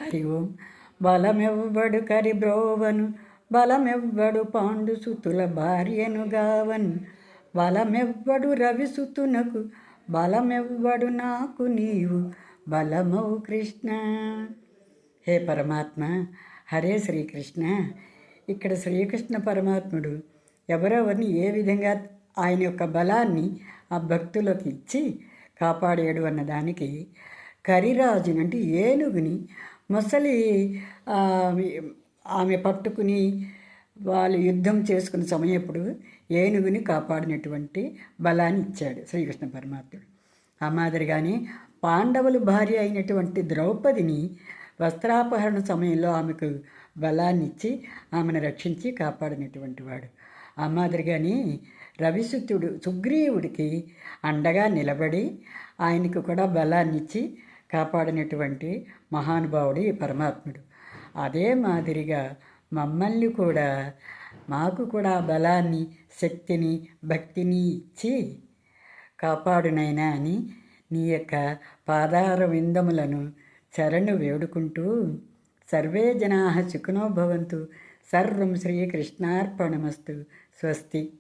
హరి ఓం. బలమెవ్వడు కరిబ్రోవను, బలమెవ్వడు పాండుసుతుల భార్యను గావన్, బలమెవ్వడు రవిసుతునకు, బలమెవ్వడు నాకు నీవు బలమవు కృష్ణ. హే పరమాత్మ, హరే శ్రీకృష్ణ. ఇక్కడ శ్రీకృష్ణ పరమాత్ముడు ఎవరెవరిని ఏ విధంగా ఆయన యొక్క బలాన్ని ఆ భక్తులకు ఇచ్చి కాపాడాడు అన్నదానికి కరిరాజుని అంటే ఏనుగుని మొసలి ఆమె పట్టుకుని వాళ్ళు యుద్ధం చేసుకునే సమయప్పుడు ఏనుగుని కాపాడినటువంటి బలాన్ని ఇచ్చాడు శ్రీకృష్ణ పరమాత్ముడు. ఆ మాదిరిగానే పాండవులు భార్య అయినటువంటి ద్రౌపదిని వస్త్రాపహరణ సమయంలో ఆమెకు బలాన్ని ఇచ్చి ఆమెను రక్షించి కాపాడినటువంటి వాడు. ఆ మాదిరిగానే రవిసుతుడు సుగ్రీవుడికి అండగా నిలబడి ఆయనకు కూడా బలాన్ని ఇచ్చి కాపాడినటువంటి మహానుభావుడు ఈ పరమాత్ముడు. అదే మాదిరిగా మమ్మల్ని కూడా మాకు కూడా బలాన్ని, శక్తిని, భక్తిని ఇచ్చి కాపాడునైనా అని నీ యొక్క పాదార విందములను చరణు వేడుకుంటూ సర్వే జనా సుఖినో భవంతు. సర్వం శ్రీకృష్ణార్పణమస్తు. స్వస్తి.